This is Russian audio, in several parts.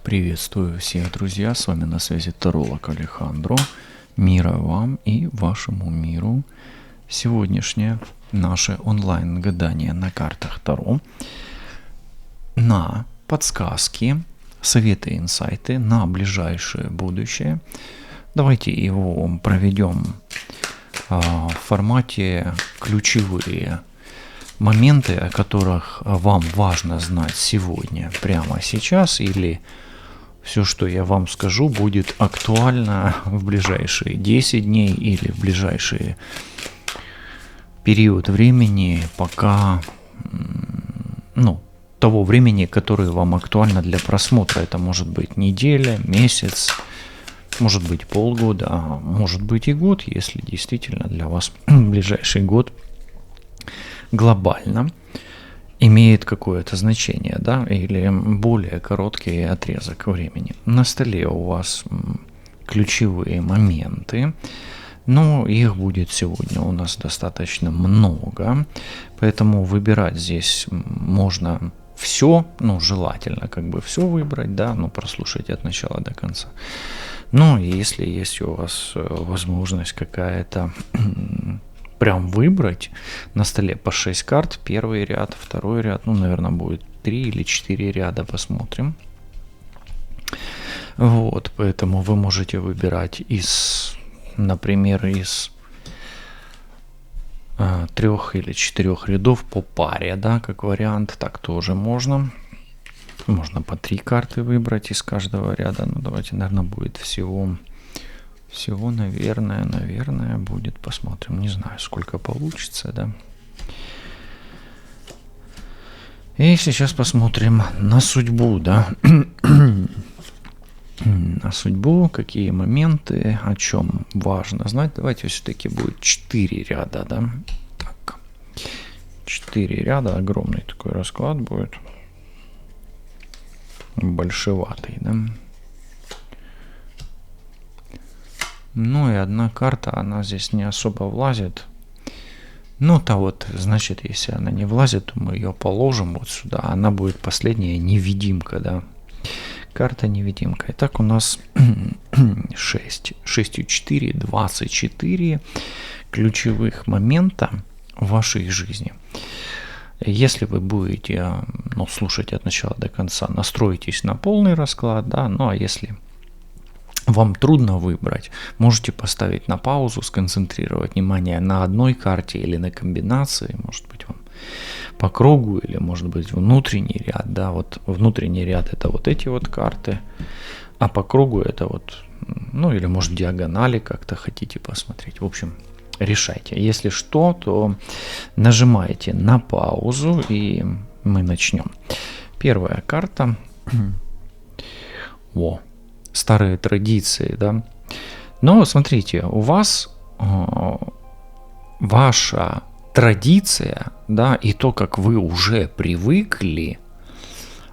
Приветствую всех, друзья, с вами на связи таролог Алехандро. Мира вам и вашему миру. Сегодняшнее наше онлайн-гадание на картах Таро на подсказки, советы, инсайты на ближайшее будущее. Давайте его проведем в формате ключевые моменты, о которых вам важно знать сегодня, прямо сейчас, или все, что я вам скажу, будет актуально в ближайшие 10 дней или в ближайший период времени, пока, того времени, которое вам актуально для просмотра. Это может быть неделя, месяц, может быть полгода, а может быть и год, если действительно для вас ближайший год глобально имеет какое-то значение, да, или более короткий отрезок времени. На столе у вас ключевые моменты, но их будет сегодня у нас достаточно много, поэтому выбирать здесь можно все, желательно все выбрать, да, прослушать от начала до конца. И если есть у вас возможность какая-то прям выбрать на столе по 6 карт, первый ряд, второй ряд, наверное, будет 3 или 4 ряда, посмотрим. Вот, поэтому вы можете выбирать например, из 3 или 4 рядов по паре, да, как вариант, так тоже можно. Можно по 3 карты выбрать из каждого ряда, давайте, наверное, будет всего, наверное, будет, посмотрим, не знаю, сколько получится, да. И сейчас посмотрим на судьбу, да, на судьбу, какие моменты, о чем важно знать. Давайте все-таки будет 4 ряда, да, так, 4 ряда, огромный такой расклад будет, большеватый, да. И одна карта, она здесь не особо влазит. Значит, если она не влазит, то мы ее положим вот сюда. Она будет последняя невидимка, да. Карта невидимка. Итак, у нас 6 и 4, 24 ключевых момента в вашей жизни. Если вы будете слушать от начала до конца, настройтесь на полный расклад, да, а если вам трудно выбрать, можете поставить на паузу, сконцентрировать внимание на одной карте или на комбинации, может быть, вам по кругу, или может быть внутренний ряд, да, вот внутренний ряд это вот эти вот карты, а по кругу это вот, или может диагонали как-то хотите посмотреть, в общем, решайте. Если что, то нажимаете на паузу и мы начнем. Первая карта. Старые традиции, да. Но смотрите, у вас ваша традиция, да, и то, как вы уже привыкли,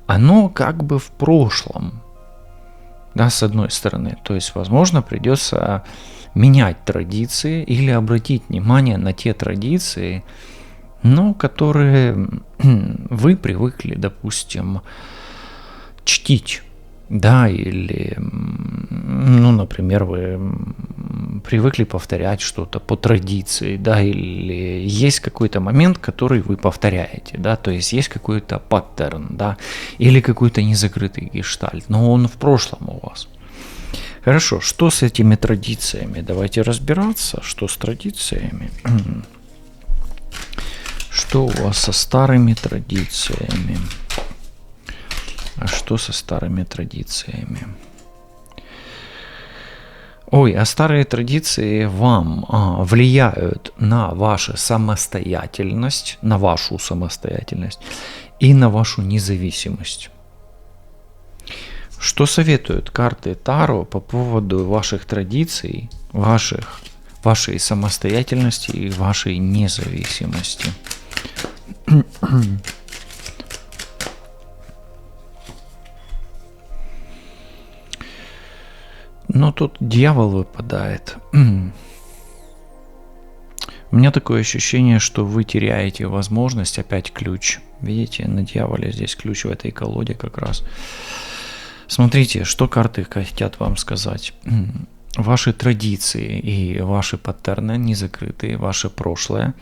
оно как бы в прошлом, да, с одной стороны. То есть, возможно, придется менять традиции или обратить внимание на те традиции, которые вы привыкли, допустим, чтить. Да, или, например, вы привыкли повторять что-то по традиции, да, или есть какой-то момент, который вы повторяете, да, то есть есть какой-то паттерн, да, или какой-то незакрытый гештальт, но он в прошлом у вас. Хорошо, что с этими традициями? Давайте разбираться, что с традициями. Что у вас со старыми традициями? А что со старыми традициями? А старые традиции вам влияют на вашу самостоятельность, и на вашу независимость. Что советуют карты Таро по поводу ваших традиций, вашей самостоятельности и вашей независимости? Тут дьявол выпадает. У меня такое ощущение, что вы теряете возможность, опять ключ. Видите, на дьяволе здесь ключ в этой колоде как раз. Смотрите, что карты хотят вам сказать. Ваши традиции и ваши паттерны не закрытые, ваше прошлое,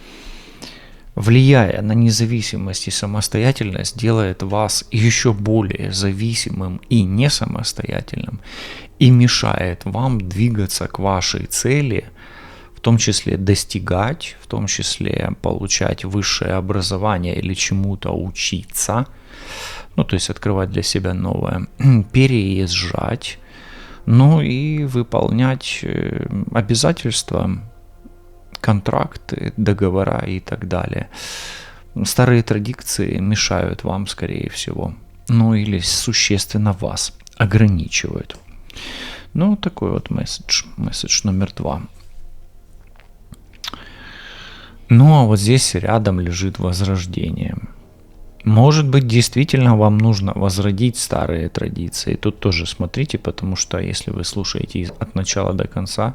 влияя на независимость и самостоятельность, делает вас еще более зависимым и не самостоятельным и мешает вам двигаться к вашей цели, в том числе достигать, в том числе получать высшее образование или чему-то учиться, ну то есть открывать для себя новое, переезжать, ну и выполнять обязательства, контракты, договора и так далее. Старые традиции мешают вам, скорее всего, ну или существенно вас ограничивают. Ну, такой вот месседж номер 2. Ну, а вот здесь рядом лежит возрождение. Может быть, действительно вам нужно возродить старые традиции. Тут тоже смотрите, потому что если вы слушаете от начала до конца,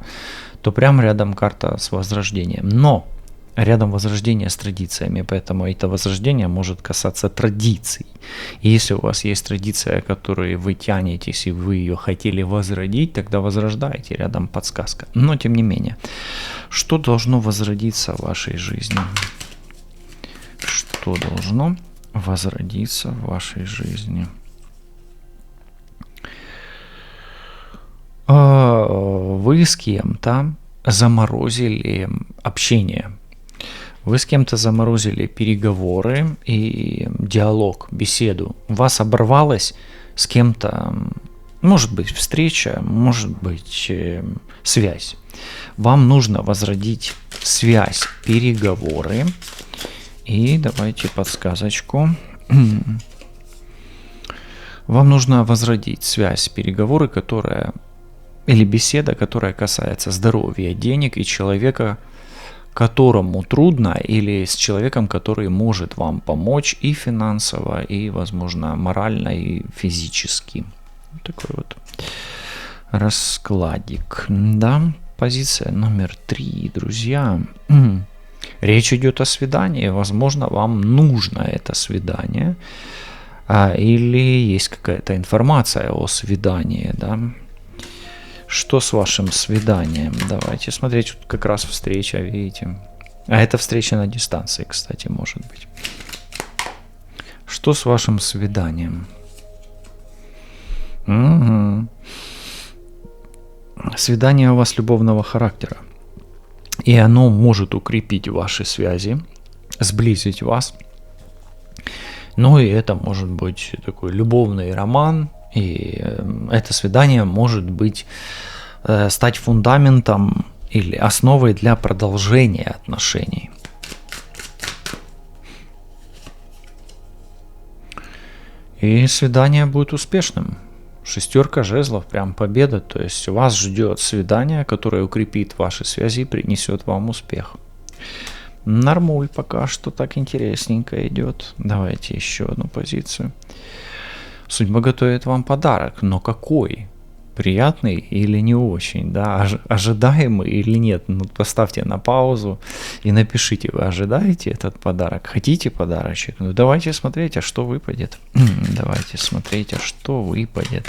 то прямо рядом карта с возрождением. Но рядом возрождение с традициями, поэтому это возрождение может касаться традиций. И если у вас есть традиция, которой вы тянетесь и вы ее хотели возродить, тогда возрождайте, рядом подсказка. Но тем не менее, что должно возродиться в вашей жизни? Что должно возродиться в вашей жизни? Вы с кем-то заморозили общение. Вы с кем-то заморозили переговоры и диалог, беседу. У вас оборвалась с кем-то, может быть, встреча, может быть, связь. Вам нужно возродить связь, переговоры. И давайте подсказочку. Вам нужно возродить связь, переговоры, которая или беседа, которая касается здоровья, денег и человека, которому трудно, или с человеком, который может вам помочь и финансово, и, возможно, морально, и физически. Такой вот раскладик. Да, позиция номер 3, друзья. Речь идет о свидании. Возможно, вам нужно это свидание. Или есть какая-то информация о свидании, да. Что с вашим свиданием? Давайте смотреть, вот как раз встреча, видите. А это встреча на дистанции, кстати, может быть. Что с вашим свиданием? Угу. Свидание у вас любовного характера. И оно может укрепить ваши связи, сблизить вас. Ну и это может быть такой любовный роман. И это свидание может быть стать фундаментом или основой для продолжения отношений. И свидание будет успешным. 6 жезлов, прям победа. То есть вас ждет свидание, которое укрепит ваши связи и принесет вам успех. Нормуль пока что так интересненько идет. Давайте еще одну позицию. Судьба готовит вам подарок, но какой? Приятный или не очень, да? Ожидаемый или нет? Ну, поставьте на паузу и напишите, вы ожидаете этот подарок? Хотите подарочек? Ну, давайте смотреть, а что выпадет. Давайте смотреть, а что выпадет.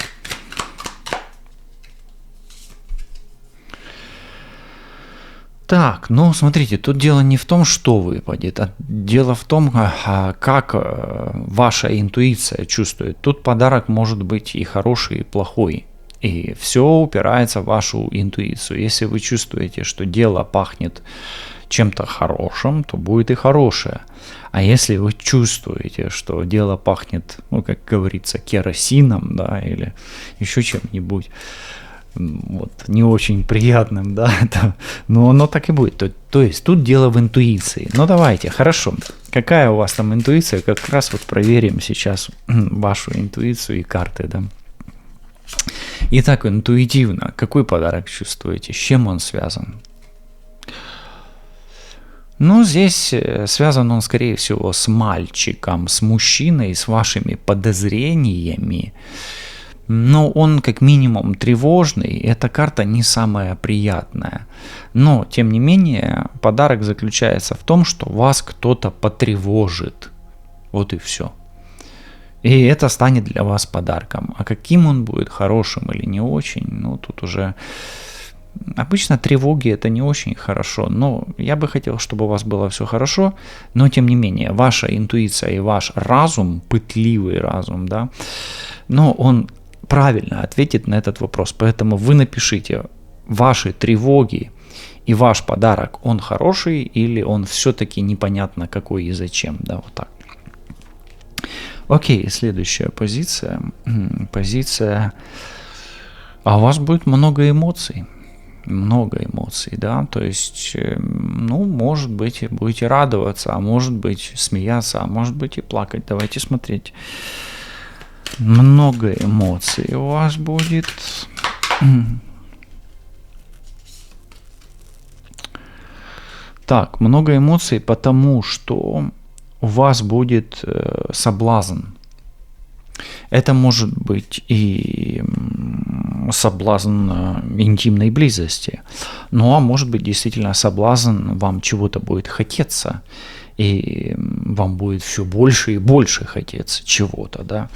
Так, ну смотрите, тут дело не в том, что выпадет, а дело в том, как ваша интуиция чувствует. Тут подарок может быть и хороший, и плохой. И все упирается в вашу интуицию. Если вы чувствуете, что дело пахнет чем-то хорошим, то будет и хорошее. А если вы чувствуете, что дело пахнет, ну, как говорится, керосином, да, или еще чем-нибудь, вот, не очень приятным, да, но оно так и будет. То есть тут дело в интуиции. Ну давайте, хорошо. Какая у вас там интуиция? Как раз вот проверим сейчас вашу интуицию и карты, да. Итак, интуитивно, какой подарок чувствуете? С чем он связан? Ну, здесь связан он, скорее всего, с мальчиком, с мужчиной, с вашими подозрениями. Но он как минимум тревожный, эта карта не самая приятная. Но, тем не менее, подарок заключается в том, что вас кто-то потревожит. Вот и все. И это станет для вас подарком. А каким он будет, хорошим или не очень, ну тут уже... Обычно тревоги это не очень хорошо, но я бы хотел, чтобы у вас было все хорошо, но тем не менее, ваша интуиция и ваш разум, пытливый разум, да, но он правильно ответит на этот вопрос, поэтому вы напишите ваши тревоги и ваш подарок, он хороший или он все-таки непонятно какой и зачем, да, вот так. Окей, следующая позиция, а у вас будет много эмоций, да, то есть, ну, может быть, будете радоваться, а может быть, смеяться, а может быть и плакать. Давайте смотреть. Много эмоций у вас будет. Так, много эмоций, потому что у вас будет соблазн. Это может быть и соблазн интимной близости, ну а может быть действительно соблазн, вам чего-то будет хотеться, и вам будет все больше и больше хотеться чего-то, да,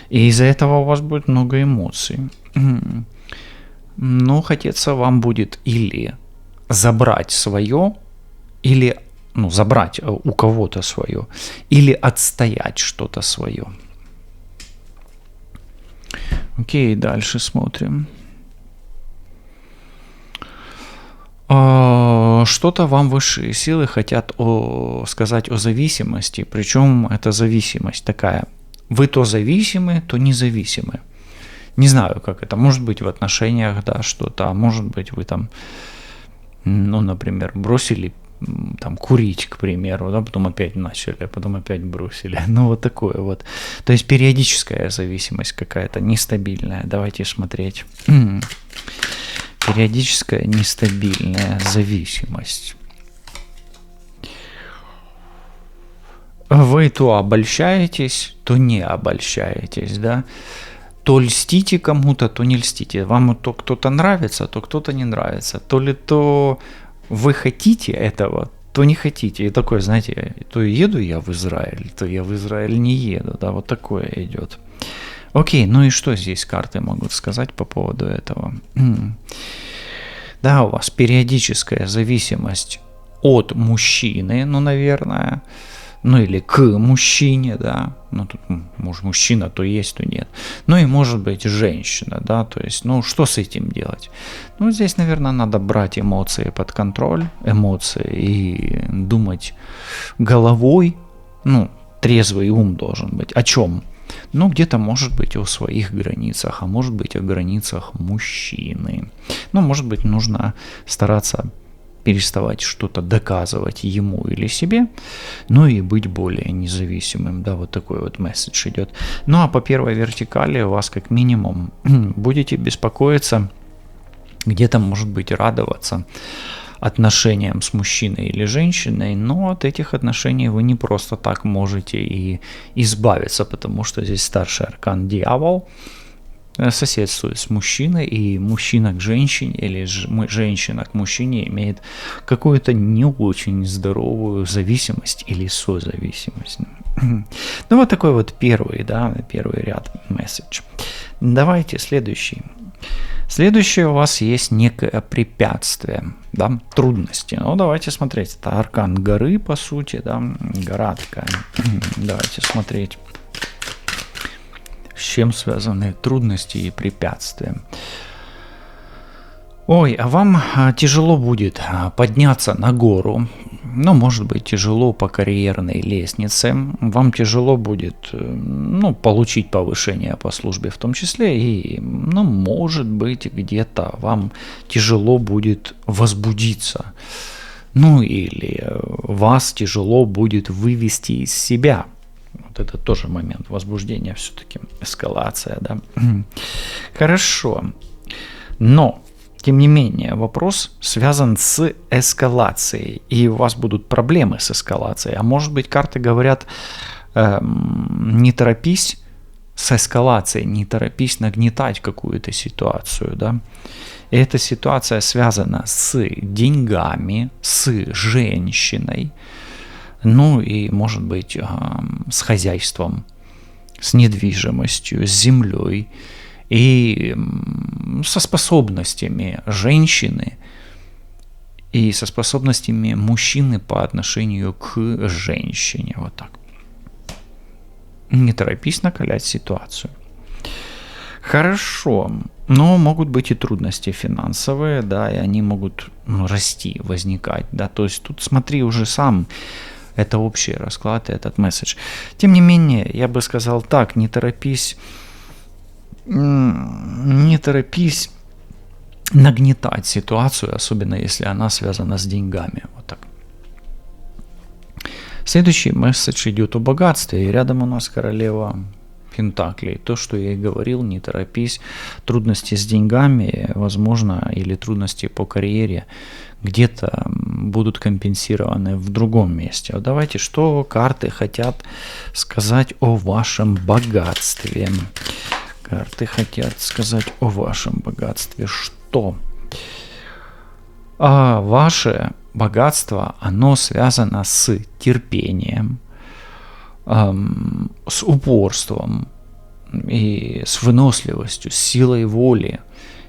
и из-за этого у вас будет много эмоций. Но хотеться вам будет или забрать свое, или, ну, забрать у кого-то свое, или отстоять что-то свое. Окей, дальше смотрим. Что-то вам высшие силы хотят сказать о зависимости, причем эта зависимость такая. Вы то зависимы, то независимы. Не знаю, как это. Может быть в отношениях, да, что-то, а может быть вы там, ну, например, бросили там курить, к примеру, да, потом опять начали, а потом опять бросили. Ну, вот такое вот. То есть периодическая зависимость какая-то, нестабильная. Давайте смотреть. Периодическая нестабильная зависимость. Вы то обольщаетесь, то не обольщаетесь, да. То льстите кому-то, то не льстите. Вам то кто-то нравится, то кто-то не нравится. То вы хотите этого, то не хотите. И такое, знаете, то еду я в Израиль, то я в Израиль не еду. Да, вот такое идет. Окей, ну и что здесь карты могут сказать по поводу этого? Да, у вас периодическая зависимость от мужчины, ну, наверное, ну или к мужчине, да, ну тут может мужчина то есть, то нет, ну и может быть женщина, да, то есть, ну что с этим делать? Ну здесь, наверное, надо брать эмоции под контроль, эмоции и думать головой, ну трезвый ум должен быть, о чем? Ну где-то может быть о своих границах, а может быть о границах мужчины, ну может быть нужно стараться переставать что-то доказывать ему или себе, ну и быть более независимым, да, вот такой вот месседж идет. Ну а по первой вертикали у вас как минимум будете беспокоиться, где-то может быть радоваться отношениям с мужчиной или женщиной, но от этих отношений вы не просто так можете и избавиться, потому что здесь старший аркан дьявол соседствует с мужчиной, и мужчина к женщине или женщина к мужчине имеет какую-то не очень здоровую зависимость или созависимость. Ну вот такой вот первый ряд месседж. Давайте следующий. Следующее у вас есть некое препятствие, да, трудности. Ну давайте смотреть, это аркан горы по сути, да, гора такая. Давайте смотреть. С чем связаны трудности и препятствия. Ой, а вам тяжело будет подняться на гору, ну, может быть, тяжело по карьерной лестнице, вам тяжело будет, ну, получить повышение по службе в том числе, и, ну, может быть, где-то вам тяжело будет возбудиться, ну, или вас тяжело будет вывести из себя. Вот это тоже момент возбуждения, все-таки эскалация, да. Хорошо. Но, тем не менее, вопрос связан с эскалацией, и у вас будут проблемы с эскалацией. А может быть, карты говорят, не торопись с эскалацией, не торопись нагнетать какую-то ситуацию, да. И эта ситуация связана с деньгами, с женщиной, ну и, может быть, с хозяйством, с недвижимостью, с землей и со способностями женщины и со способностями мужчины по отношению к женщине. Вот так. Не торопись накалять ситуацию. Хорошо, но могут быть и трудности финансовые, да, и они могут расти, возникать, да, то есть тут смотри уже сам, это общий расклад, этот месседж. Тем не менее, я бы сказал так, не торопись нагнетать ситуацию, особенно если она связана с деньгами, вот так. Следующий месседж идет о богатстве, и рядом у нас королева Пентаклей. То, что я и говорил, не торопись. Трудности с деньгами, возможно, или трудности по карьере где-то будут компенсированы в другом месте. Вот давайте, что карты хотят сказать о вашем богатстве. Карты хотят сказать о вашем богатстве. Что? Ваше богатство, оно связано с терпением, с упорством и с выносливостью, с силой воли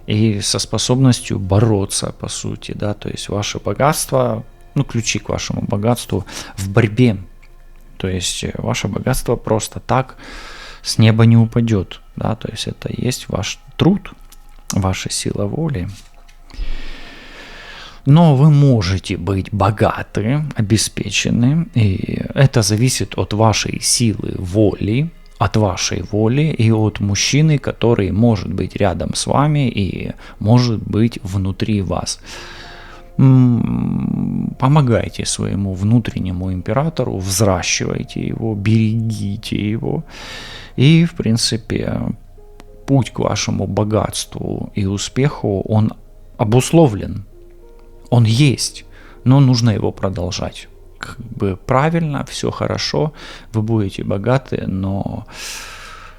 и со способностью бороться, по сути, да, то есть ваше богатство, ключи к вашему богатству в борьбе, то есть ваше богатство просто так с неба не упадет, да, то есть это есть ваш труд, ваша сила воли. Но вы можете быть богаты, обеспечены, и это зависит от вашей силы воли, от вашей воли и от мужчины, который может быть рядом с вами и может быть внутри вас. Помогайте своему внутреннему императору, взращивайте его, берегите его. И, в принципе, путь к вашему богатству и успеху, он обусловлен. Он есть, но нужно его продолжать. Как бы правильно, все хорошо, вы будете богаты, но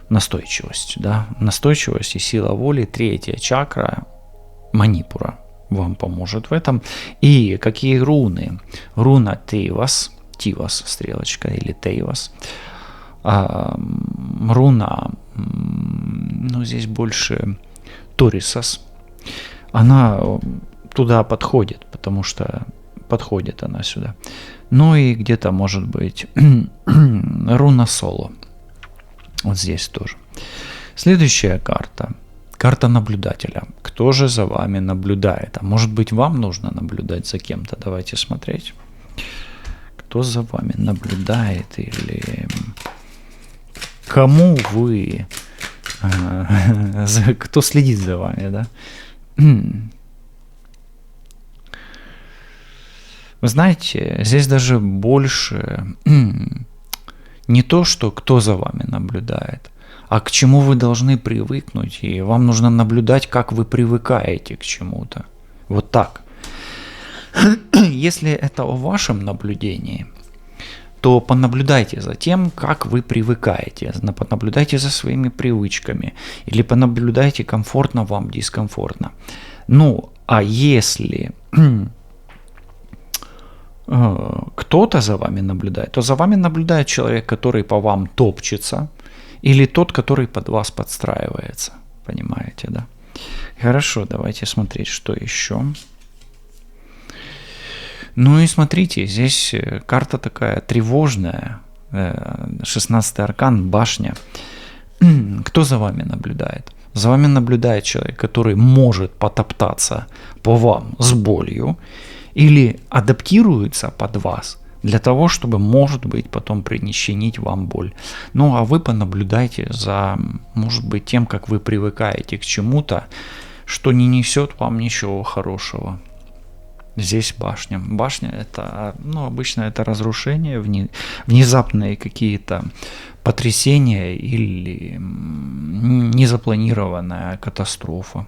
настойчивость, да, настойчивость и сила воли, 3-я чакра, манипура, вам поможет в этом. И какие руны? Руна Тейвас, стрелочка, или Тейвас. Руна, здесь больше Торисас. Она туда подходит, потому что подходит она сюда. Ну и где-то может быть руна Соло. Вот здесь тоже. Следующая карта. Карта наблюдателя. Кто же за вами наблюдает? А может быть, вам нужно наблюдать за кем-то? Давайте смотреть. Кто за вами наблюдает или кому вы... Кто следит за вами, да? Вы знаете, здесь даже больше не то, что кто за вами наблюдает, а к чему вы должны привыкнуть, и вам нужно наблюдать, как вы привыкаете к чему-то. Вот так. Если это о вашем наблюдении, то понаблюдайте за тем, как вы привыкаете, понаблюдайте за своими привычками, или понаблюдайте, комфортно вам, дискомфортно. А если кто-то за вами наблюдает, то за вами наблюдает человек, который по вам топчется, или тот, который под вас подстраивается. Понимаете, да? Хорошо, давайте смотреть, что еще. И смотрите, здесь карта такая тревожная, 16-й аркан, башня. Кто за вами наблюдает? За вами наблюдает человек, который может потоптаться по вам с болью, или адаптируется под вас для того, чтобы, может быть, потом причинить вам боль. А вы понаблюдайте за, может быть, тем, как вы привыкаете к чему-то, что не несет вам ничего хорошего. Здесь башня. Башня это, обычно это разрушение, внезапные какие-то потрясения или незапланированная катастрофа.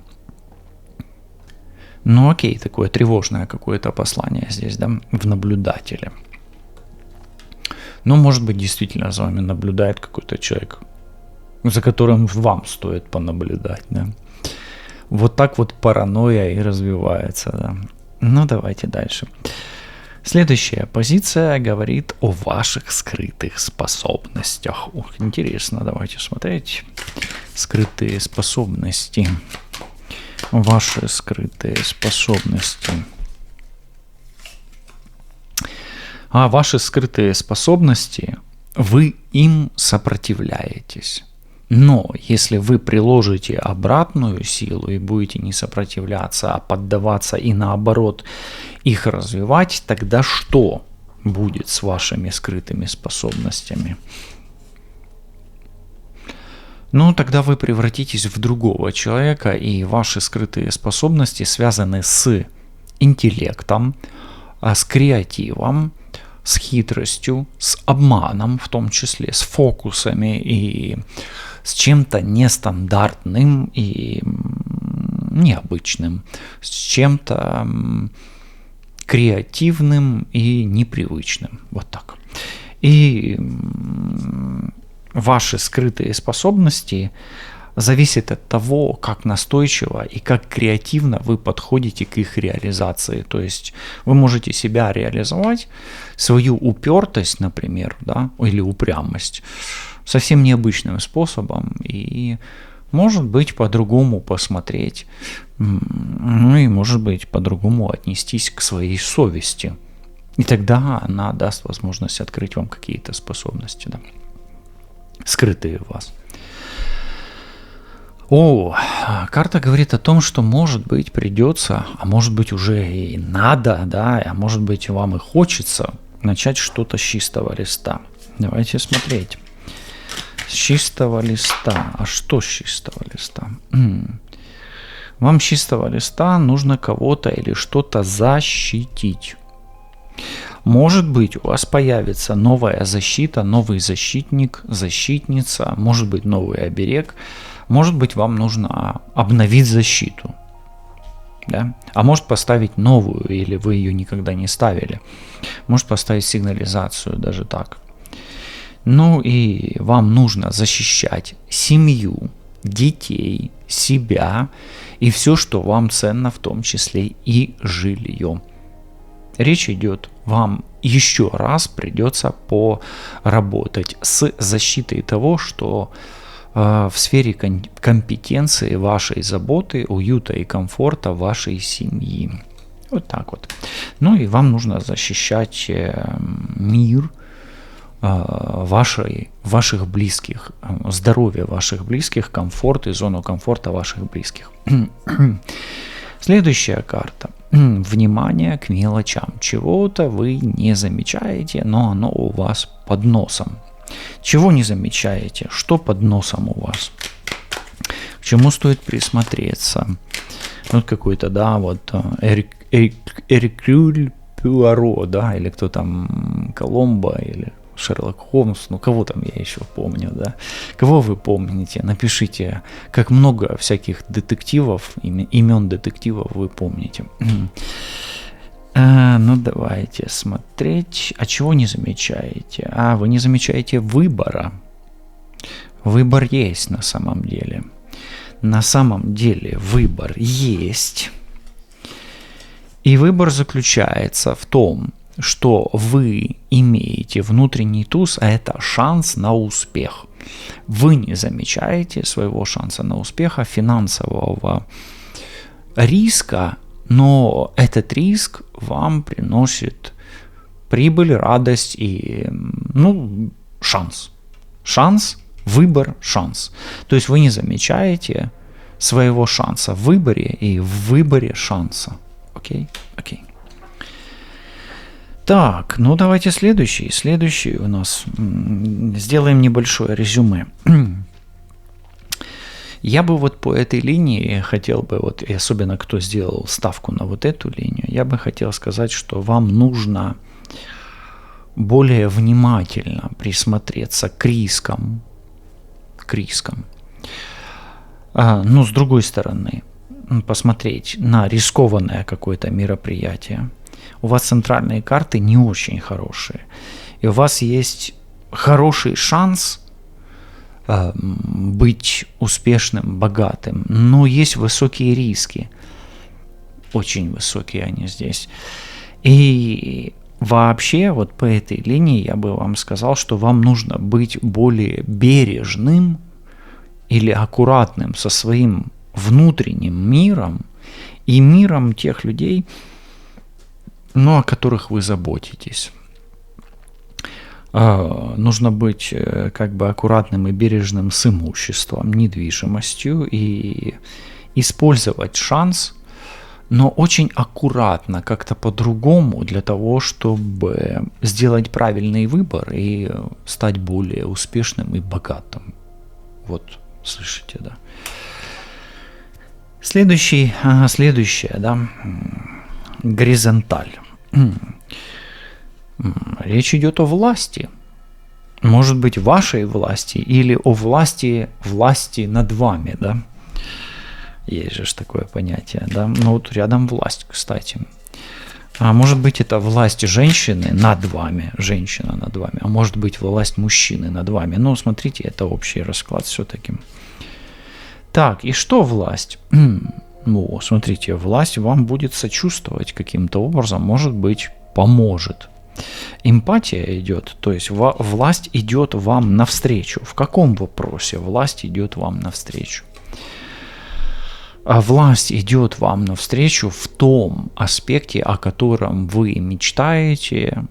Окей, такое тревожное какое-то послание здесь, да, в наблюдателе. Может быть, действительно за вами наблюдает какой-то человек, за которым вам стоит понаблюдать, да. Вот так вот паранойя и развивается, да. Давайте дальше. Следующая позиция говорит о ваших скрытых способностях. Ух, интересно, давайте смотреть. Скрытые способности. Ваши скрытые способности. А ваши скрытые способности, вы им сопротивляетесь. Но если вы приложите обратную силу и будете не сопротивляться, а поддаваться и наоборот их развивать, тогда что будет с вашими скрытыми способностями? Ну, тогда вы превратитесь в другого человека, и ваши скрытые способности связаны с интеллектом, с креативом, с хитростью, с обманом, в том числе с фокусами и с чем-то нестандартным и необычным, с чем-то креативным и непривычным. Вот так. И ваши скрытые способности зависят от того, как настойчиво и как креативно вы подходите к их реализации. То есть вы можете себя реализовать, свою упертость, например, да, или упрямость, совсем необычным способом и, может быть, по-другому посмотреть, ну и, может быть, по-другому отнестись к своей совести. И тогда она даст возможность открыть вам какие-то способности, да, скрытые в вас. Карта говорит о том, что, может быть, придется, а может быть, уже и надо, да, а может быть, вам и хочется начать что-то с чистого листа. Давайте смотреть. С чистого листа. А что с чистого листа? Вам с чистого листа нужно кого-то или что-то защитить. Может быть, у вас появится новая защита, новый защитник, защитница, может быть, новый оберег. Может быть, вам нужно обновить защиту, да? А может поставить новую, или вы ее никогда не ставили. Может поставить сигнализацию, даже так. Ну и вам нужно защищать семью, детей, себя и все, что вам ценно, в том числе и жилье. Речь идет, вам еще раз придется поработать с защитой того, что в сфере компетенции вашей заботы, уюта и комфорта вашей семьи. Вот так вот. Ну и вам нужно защищать мир ваших близких, здоровье ваших близких, комфорт и зону комфорта ваших близких. Следующая карта. Внимание к мелочам. Чего-то вы не замечаете, но оно у вас под носом. Чего не замечаете? Что под носом у вас? К чему стоит присмотреться? Вот какой-то, да, вот Эркюль Пуаро, да, или кто там, Коломбо, или Шерлок Холмс, ну кого там я еще помню, да. Кого вы помните? Напишите, как много всяких детективов, имен детективов вы помните. Ну, давайте смотреть. А чего не замечаете? Вы не замечаете выбора. Выбор есть на самом деле. На самом деле выбор есть. И выбор заключается в том, что вы имеете внутренний туз, а это шанс на успех. Вы не замечаете своего шанса на успех, финансового риска, но этот риск вам приносит прибыль, радость и, шанс. Шанс, выбор, шанс. То есть вы не замечаете своего шанса в выборе и в выборе шанса. Окей? Так, ну давайте следующий. Следующий у нас. Сделаем небольшое резюме. Я бы вот по этой линии хотел бы, вот, и особенно кто сделал ставку на вот эту линию, я бы хотел сказать, что вам нужно более внимательно присмотреться к рискам. Но с другой стороны, посмотреть на рискованное какое-то мероприятие. У вас центральные карты не очень хорошие. И у вас есть хороший шанс быть успешным, богатым. Но есть высокие риски. Очень высокие они здесь. И вообще вот по этой линии я бы вам сказал, что вам нужно быть более бережным или аккуратным со своим внутренним миром и миром тех людей, о которых вы заботитесь. Нужно быть как бы аккуратным и бережным с имуществом, недвижимостью и использовать шанс, но очень аккуратно, как-то по-другому, для того, чтобы сделать правильный выбор и стать более успешным и богатым. Вот, слышите, да? Следующее, да, горизонталь. Речь идет о власти. Может быть, вашей власти или о власти над вами, да? Есть же такое понятие, да? Ну вот рядом власть, кстати. А может быть, это власть женщины над вами, женщина над вами, а может быть, власть мужчины над вами. Ну, смотрите, это общий расклад все-таки. Так, и что власть? Ну, смотрите, власть вам будет сочувствовать каким-то образом, может быть, поможет. Эмпатия идет, то есть власть идет вам навстречу. В каком вопросе власть идет вам навстречу? А власть идет вам навстречу в том аспекте, о котором вы мечтаете,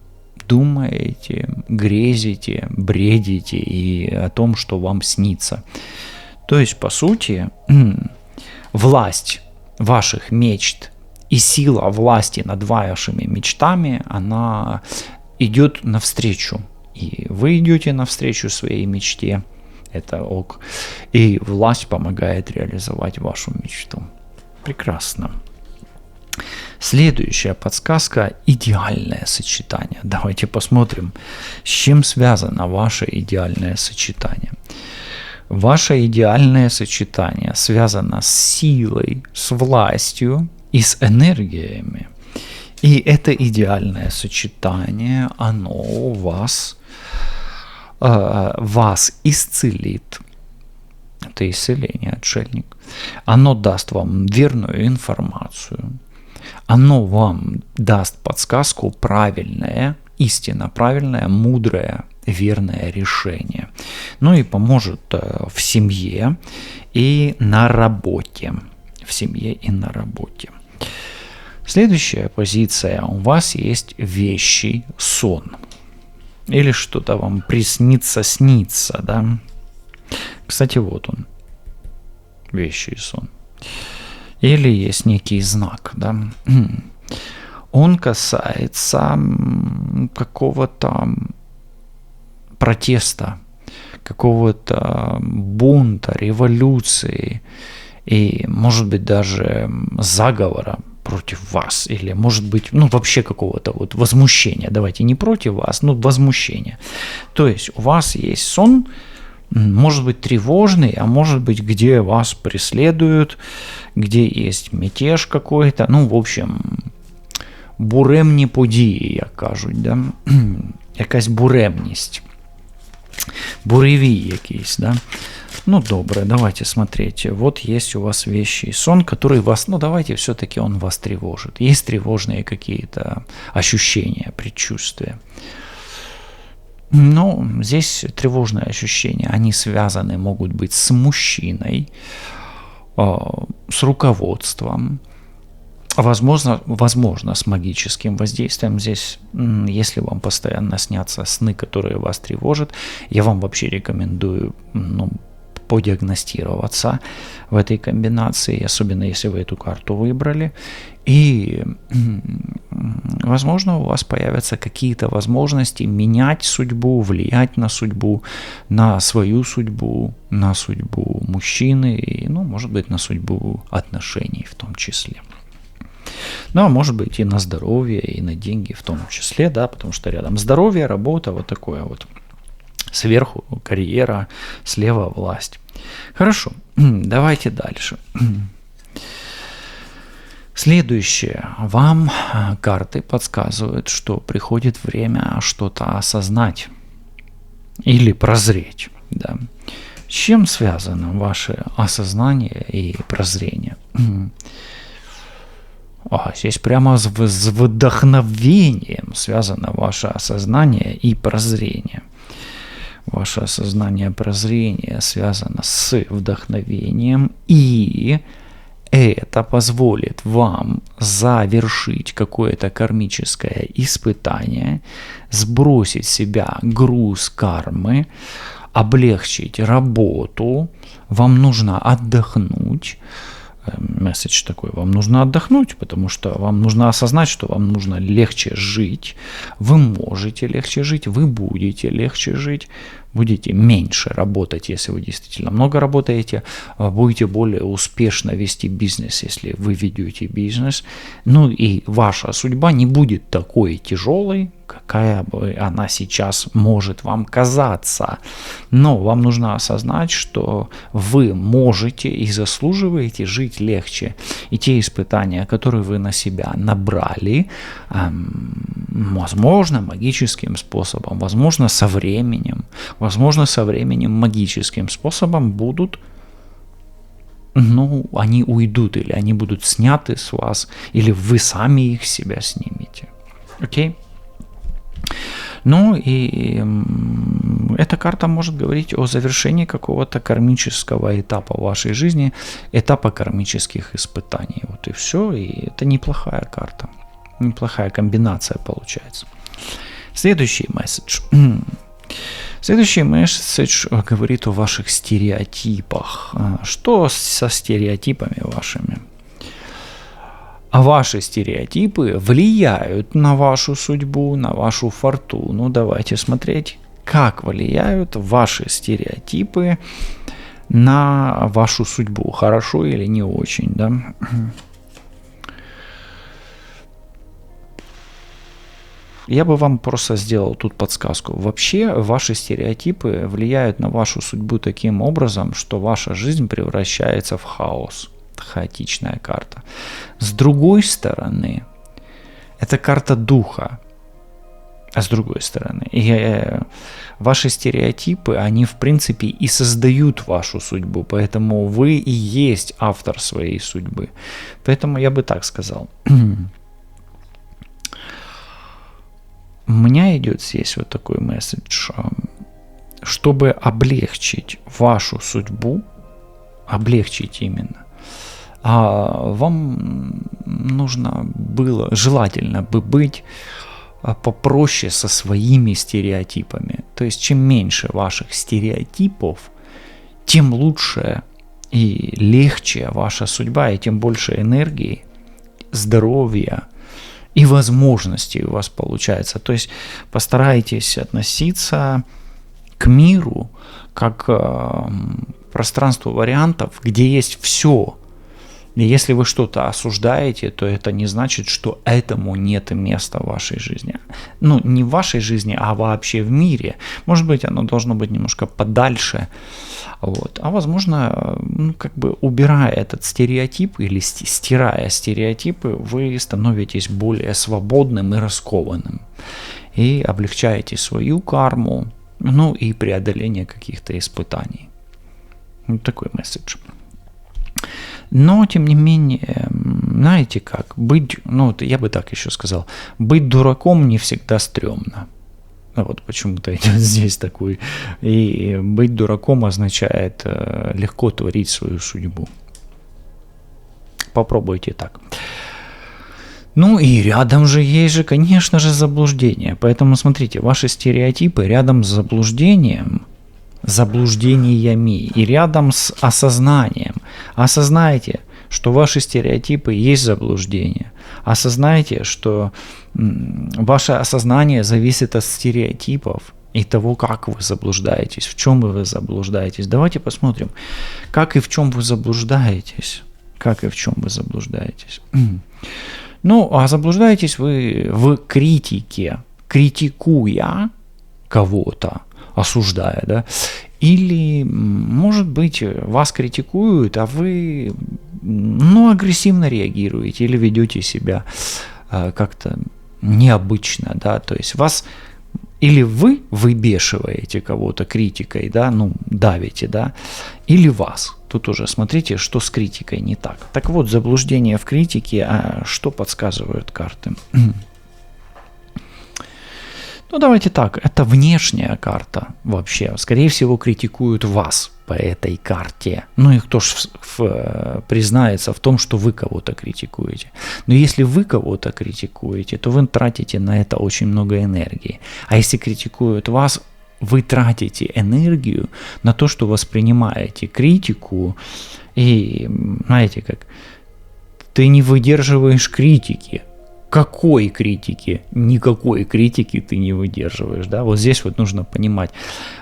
думаете, грезите, бредите и о том, что вам снится. То есть, по сути, власть ваших мечт и сила власти над вашими мечтами, она идет навстречу. И вы идете навстречу своей мечте. Это ок. И власть помогает реализовать вашу мечту. Прекрасно. Следующая подсказка – идеальное сочетание. Давайте посмотрим, с чем связано ваше идеальное сочетание. Ваше идеальное сочетание связано с силой, с властью и с энергиями. И это идеальное сочетание, оно вас исцелит. Это исцеление, отшельник. Оно даст вам верную информацию. Оно вам даст подсказку правильное, истинно правильное, мудрое, верное решение. Ну и поможет в семье и на работе. В семье и на работе. Следующая позиция. У вас есть вещий сон. Или что-то вам снится, да? Кстати, вот он. Вещий сон. Или есть некий знак, да? Он касается какого-то протеста, какого-то бунта, революции и, может быть, даже заговора против вас, или, может быть, вообще какого-то вот возмущения. Давайте не против вас, но возмущения. То есть у вас есть сон, может быть, тревожный, а может быть, где вас преследуют, где есть мятеж какой-то. В общем, буремні події, як кажуть, да? Якась буремність. Буревій якийсь, да? Добре, давайте смотреть. Вот есть у вас вещий сон, который вас, давайте все-таки он вас тревожит. Есть тревожные какие-то ощущения, предчувствия. Здесь тревожные ощущения, они связаны, могут быть с мужчиной, с руководством, возможно, с магическим воздействием. Здесь, если вам постоянно снятся сны, которые вас тревожат, я вам вообще рекомендую, подиагностироваться в этой комбинации, особенно если вы эту карту выбрали. И, возможно, у вас появятся какие-то возможности менять судьбу, влиять на судьбу, на свою судьбу, на судьбу мужчины и, может быть, на судьбу отношений в том числе. А может быть и на здоровье, и на деньги в том числе, да, потому что рядом здоровье, работа, вот такое вот. Сверху карьера, слева власть. Хорошо, давайте дальше. Следующее. Вам карты подсказывают, что приходит время что-то осознать или прозреть. Да. С чем связано ваше осознание и прозрение? Здесь прямо с вдохновением связано ваше осознание и прозрение. Ваше осознание прозрения связано с вдохновением, и это позволит вам завершить какое-то кармическое испытание, сбросить с себя груз кармы, облегчить работу. Вам нужно отдохнуть. Месседж такой: вам нужно отдохнуть, потому что вам нужно осознать, что вам нужно легче жить. Вы можете легче жить, вы будете легче жить, будете меньше работать, если вы действительно много работаете, будете более успешно вести бизнес, если вы ведете бизнес. Ну и ваша судьба не будет такой тяжелой, какая бы она сейчас может вам казаться. Но вам нужно осознать, что вы можете и заслуживаете жить легче. И те испытания, которые вы на себя набрали, возможно, магическим способом, возможно, со временем магическим способом будут, они уйдут, или они будут сняты с вас, или вы сами их с себя снимете. Окей? Ну и эта карта может говорить о завершении какого-то кармического этапа в вашей жизни, этапа кармических испытаний. Вот и все, и это неплохая карта, неплохая комбинация получается. Следующий месседж. Следующий месседж говорит о ваших стереотипах. Что со стереотипами вашими? А ваши стереотипы влияют на вашу судьбу, на вашу фортуну. Давайте смотреть, как влияют ваши стереотипы на вашу судьбу. Хорошо или не очень, да? Я бы вам просто сделал тут подсказку. Вообще, ваши стереотипы влияют на вашу судьбу таким образом, что ваша жизнь превращается в хаос. Хаотичная карта. С другой стороны, это карта духа. А с другой стороны, ваши стереотипы, они в принципе и создают вашу судьбу, поэтому вы и есть автор своей судьбы. Поэтому я бы так сказал. У меня идет здесь вот такой месседж. Чтобы облегчить вашу судьбу, облегчить именно, вам нужно было, желательно бы быть попроще со своими стереотипами. То есть чем меньше ваших стереотипов, тем лучше и легче ваша судьба, и тем больше энергии, здоровья и возможностей у вас получается. То есть постарайтесь относиться к миру как к пространству вариантов, где есть все. И если вы что-то осуждаете, то это не значит, что этому нет места в вашей жизни. Ну, не в вашей жизни, а вообще в мире. Может быть, оно должно быть немножко подальше. Вот. А возможно, убирая этот стереотип или стирая стереотипы, вы становитесь более свободным и раскованным. И облегчаете свою карму, и преодоление каких-то испытаний. Вот такой месседж. Но, тем не менее, знаете как, я бы так еще сказал, быть дураком не всегда стрёмно. Вот почему-то идет здесь такой. И быть дураком означает легко творить свою судьбу. Попробуйте так. И рядом же есть конечно же, заблуждение. Поэтому, смотрите, ваши стереотипы рядом с заблуждениями и рядом с осознанием. Осознайте, что ваши стереотипы есть заблуждение. Осознайте, что ваше осознание зависит от стереотипов и того, как вы заблуждаетесь, в чем вы заблуждаетесь. Давайте посмотрим, как и в чем вы заблуждаетесь. А заблуждаетесь вы в критике, критикуя кого-то, осуждая, да, или, может быть, вас критикуют, а вы, агрессивно реагируете или ведете себя как-то необычно, да, то есть вас, или вы выбешиваете кого-то критикой, да, давите, да, или вас, тут уже смотрите, что с критикой не так. Так вот, заблуждение в критике, что подсказывают карты? Ну, давайте так, это внешняя карта вообще. Скорее всего, критикуют вас по этой карте. Ну и кто ж признается в том, что вы кого-то критикуете. Но если вы кого-то критикуете, то вы тратите на это очень много энергии. А если критикуют вас, вы тратите энергию на то, что воспринимаете критику. И знаете как, ты не выдерживаешь критики. Какой критики? Никакой критики ты не выдерживаешь, да? Вот здесь вот нужно понимать.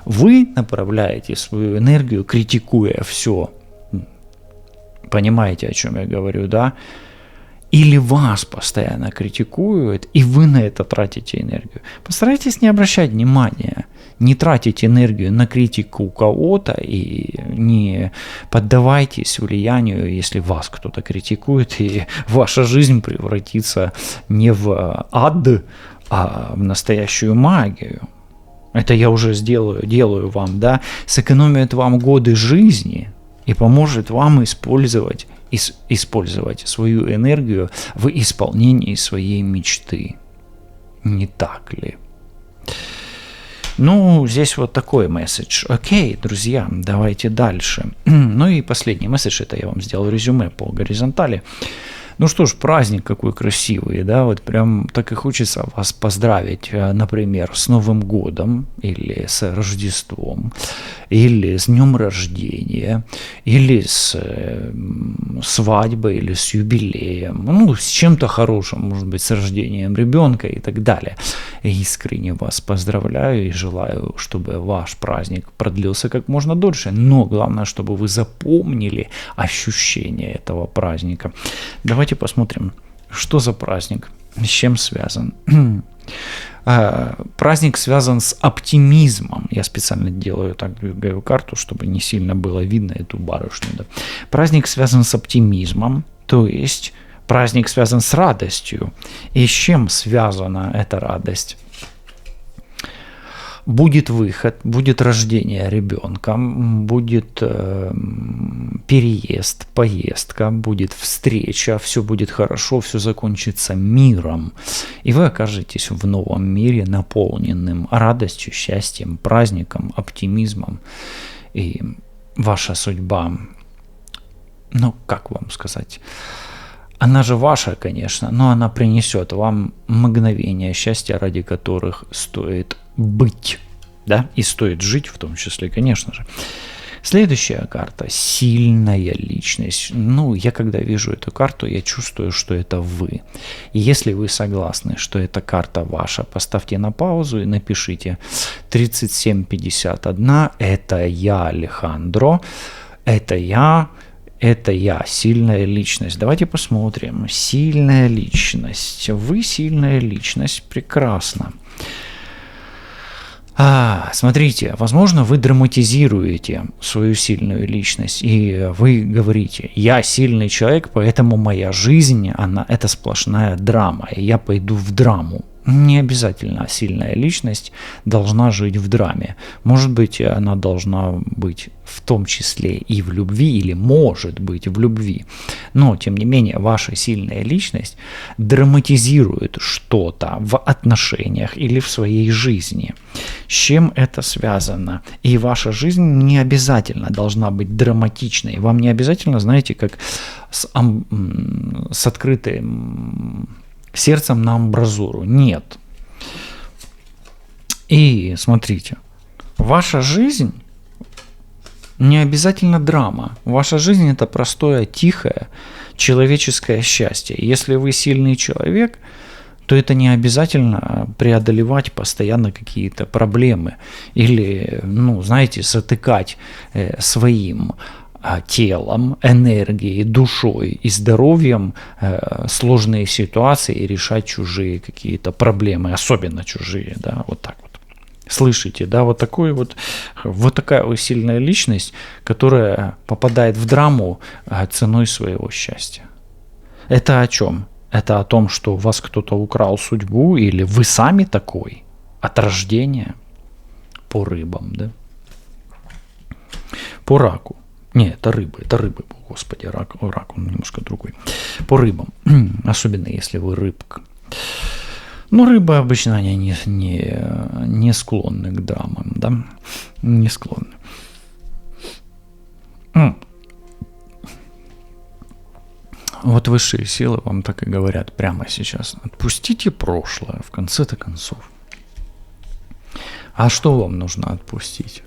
Вы направляете свою энергию, критикуя все. Понимаете, о чем я говорю, да? Или вас постоянно критикуют, и вы на это тратите энергию. Постарайтесь не обращать внимания, не тратить энергию на критику кого-то и не поддавайтесь влиянию, если вас кто-то критикует, и ваша жизнь превратится не в ад, а в настоящую магию. Это я уже делаю вам, да, сэкономит вам годы жизни и поможет вам использовать свою энергию в исполнении своей мечты. Не так ли? Ну, здесь вот такой месседж. Окей, друзья, давайте дальше. Ну и последний месседж, это я вам сделал резюме по горизонтали. Ну что ж, праздник какой красивый, да, вот прям так и хочется вас поздравить, например, с Новым годом, или с Рождеством, или с днем рождения, или с свадьбой, или с юбилеем, ну, с чем-то хорошим, может быть, с рождением ребенка и так далее. Искренне вас поздравляю и желаю, чтобы ваш праздник продлился как можно дольше, но главное, чтобы вы запомнили ощущение этого праздника. Давайте посмотрим, что за праздник, с чем связан. Праздник связан с оптимизмом. Я специально делаю так, двигаю карту, чтобы не сильно было видно эту барышню. Да. Праздник связан с оптимизмом, то есть праздник связан с радостью. И с чем связана эта радость? Будет выход, будет рождение ребенка, будет переезд, поездка, будет встреча, все будет хорошо, все закончится миром. И вы окажетесь в новом мире, наполненным радостью, счастьем, праздником, оптимизмом. И ваша судьба, ну как вам сказать, она же ваша, конечно, но она принесет вам мгновения счастья, ради которых стоит быть, да, и стоит жить в том числе, конечно же. Следующая карта – сильная личность. Ну, я когда вижу эту карту, я чувствую, что это вы. И если вы согласны, что эта карта ваша, поставьте на паузу и напишите 3751 – это я, Алехандро, это я, сильная личность. Давайте посмотрим. Сильная личность. Вы сильная личность. Прекрасно. Смотрите, возможно, вы драматизируете свою сильную личность, и вы говорите: я сильный человек, поэтому моя жизнь, это сплошная драма, и я пойду в драму. Не обязательно сильная личность должна жить в драме. Может быть, она должна быть в том числе и в любви, или может быть в любви. Но, тем не менее, ваша сильная личность драматизирует что-то в отношениях или в своей жизни. С чем это связано? И ваша жизнь не обязательно должна быть драматичной. Вам не обязательно, знаете, как с открытым сердцем на амбразуру. Нет. И смотрите, ваша жизнь не обязательно драма. Ваша жизнь – это простое, тихое, человеческое счастье. Если вы сильный человек, то это не обязательно преодолевать постоянно какие-то проблемы или, знаете, затыкать своим телом, энергией, душой и здоровьем сложные ситуации и решать чужие какие-то проблемы, особенно чужие, да, вот так вот. Слышите, да, вот такая вот сильная личность, которая попадает в драму ценой своего счастья. Это о чем? Это о том, что у вас кто-то украл судьбу, или вы сами такой от рождения? По рыбам, да? По раку. Не, это рыбы, господи, рак он немножко другой. По рыбам, особенно если вы рыбка. Но рыбы обычно они не склонны к драмам, да, не склонны. Вот высшие силы вам так и говорят прямо сейчас. Отпустите прошлое, в конце-то концов. А что вам нужно отпустить?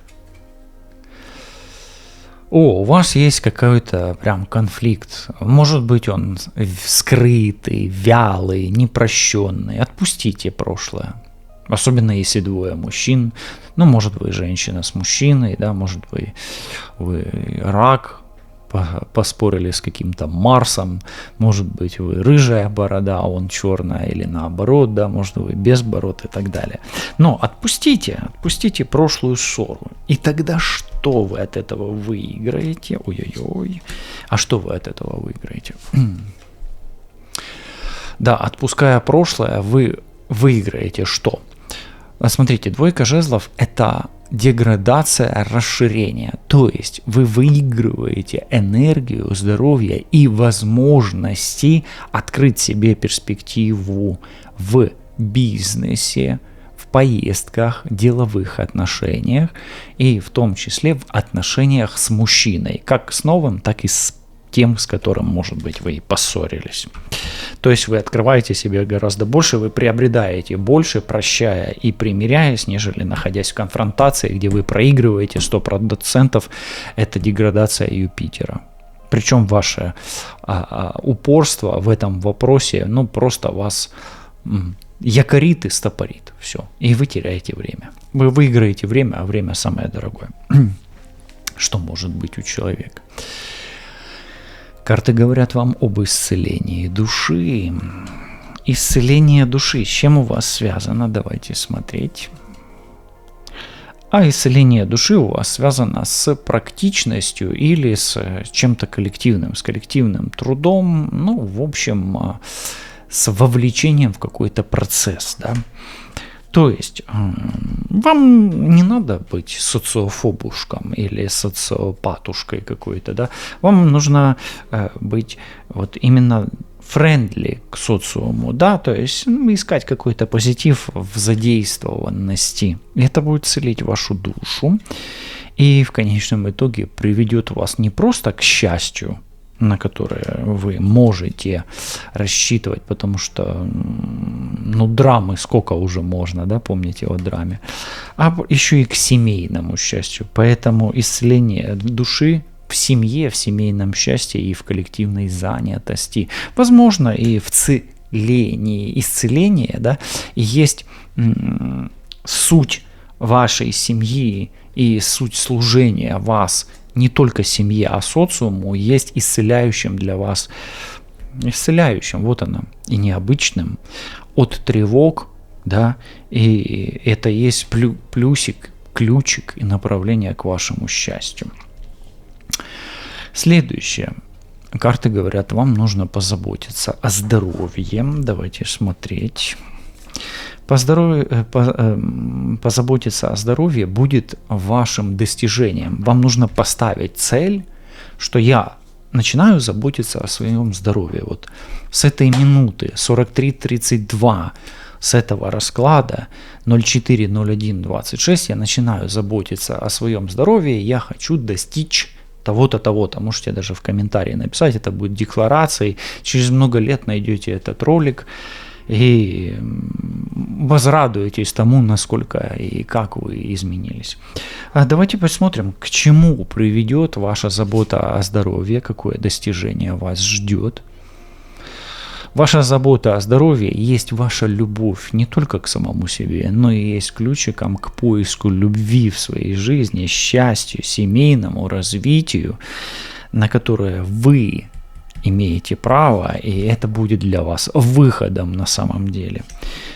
У вас есть какой-то прям конфликт. Может быть, он скрытый, вялый, непрощенный. Отпустите прошлое. Особенно если двое мужчин. Ну, может, вы женщина с мужчиной, да, может, вы рак, поспорили с каким-то Марсом, может быть, вы рыжая борода, а он черная, или наоборот, да, может, вы без бород и так далее. Но отпустите прошлую ссору, и тогда что вы от этого выиграете? Ой-ой-ой, а что вы от этого выиграете? Да, отпуская прошлое, вы выиграете что? Смотрите, двойка жезлов – это деградация, расширение. То есть вы выигрываете энергию, здоровье и возможности открыть себе перспективу в бизнесе, в поездках, деловых отношениях и в том числе в отношениях с мужчиной, как с новым, так и с тем, с которым, может быть, вы и поссорились. То есть вы открываете себе гораздо больше, вы приобретаете больше, прощая и примиряясь, нежели находясь в конфронтации, где вы проигрываете 100%, это деградация Юпитера. Причем ваше упорство в этом вопросе, ну, просто вас якорит и стопорит. Все. И вы теряете время. Вы выиграете время, а время самое дорогое. Что может быть у человека? Карты говорят вам об исцелении души. Исцеление души. С чем у вас связано? Давайте смотреть. А исцеление души у вас связано с практичностью или с чем-то коллективным, с коллективным трудом, ну, в общем, с вовлечением в какой-то процесс, да. То есть вам не надо быть социофобушком или социопатушкой какой-то, да. Вам нужно быть вот именно френдли к социуму, да, то есть искать какой-то позитив в задействованности. Это будет целить вашу душу и в конечном итоге приведет вас не просто к счастью, на которое вы можете рассчитывать, потому что, ну, драмы сколько уже можно, да, помните о драме, а еще и к семейному счастью. Поэтому исцеление души в семье, в семейном счастье и в коллективной занятости, возможно, и в целении, исцеление, да, и есть суть вашей семьи и суть служения вас не только семье, а социуму, есть исцеляющим для вас, исцеляющим, вот оно, и необычным, от тревог, да, и это есть плюсик, ключик и направление к вашему счастью. Следующее. Карты говорят, вам нужно позаботиться о здоровье. Давайте смотреть. Позаботиться о здоровье будет вашим достижением. Вам нужно поставить цель, что я начинаю заботиться о своем здоровье. Вот с этой минуты 43:32 с этого расклада 04:01:26 я начинаю заботиться о своем здоровье. Я хочу достичь того-то, того-то. Можете даже в комментарии написать, это будет декларацией. Через много лет найдете этот ролик и возрадуетесь тому, насколько и как вы изменились. Давайте посмотрим, к чему приведет ваша забота о здоровье, какое достижение вас ждет. Ваша забота о здоровье есть ваша любовь не только к самому себе, но и есть ключиком к поиску любви в своей жизни, счастью, семейному развитию, на которое вы имеете право, и это будет для вас выходом на самом деле.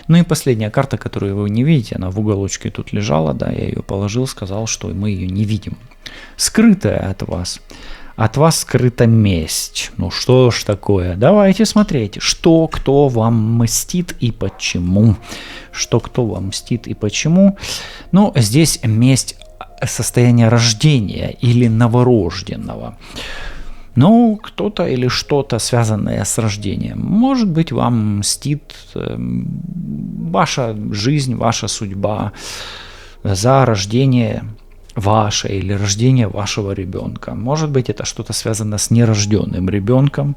Ну и последняя карта, которую вы не видите, она в уголочке тут лежала, да, я ее положил, сказал, что мы ее не видим. Скрытая от вас. От вас скрыта месть. Ну что ж такое? Давайте смотреть, что кто вам мстит и почему. Что кто вам мстит и почему. Ну, здесь месть состояние рождения или новорожденного. Но кто-то или что-то, связанное с рождением. Может быть, вам мстит ваша жизнь, ваша судьба за рождение ваше или рождение вашего ребенка. Может быть, это что-то связано с нерожденным ребенком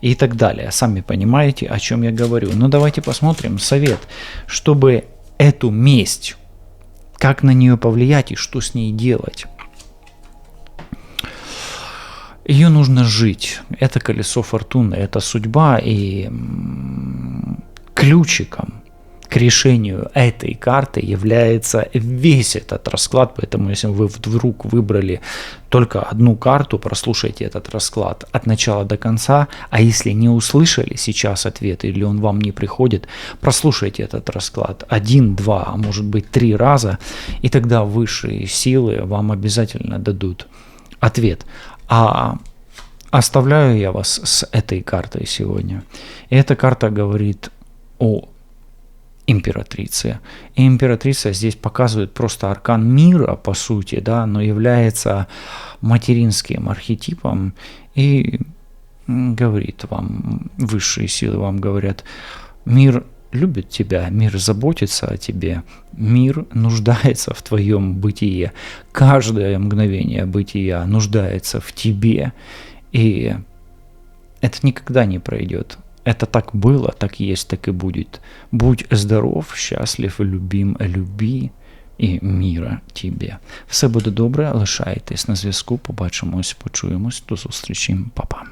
и так далее. Сами понимаете, о чем я говорю. Но давайте посмотрим совет, чтобы эту месть, как на нее повлиять и что с ней делать. Ее нужно жить. Это колесо фортуны, это судьба, и ключиком к решению этой карты является весь этот расклад. Поэтому если вы вдруг выбрали только одну карту, прослушайте этот расклад от начала до конца, а если не услышали сейчас ответ или он вам не приходит, прослушайте этот расклад 1, 2, а может быть 3 раза, и тогда высшие силы вам обязательно дадут ответ. А оставляю я вас с этой картой сегодня. И эта карта говорит о императрице. И императрица здесь показывает просто аркан мира, по сути, да, но является материнским архетипом и говорит вам, высшие силы вам говорят: мир любит тебя, мир заботится о тебе, мир нуждается в твоем бытие. Каждое мгновение бытия нуждается в тебе, и это никогда не пройдет. Это так было, так есть, так и будет. Будь здоров, счастлив, любим, люби, і міра тебе. Все буде добре, лишайтесь на зв'язку, побачимось, почуємось, до зустрічі, па-па.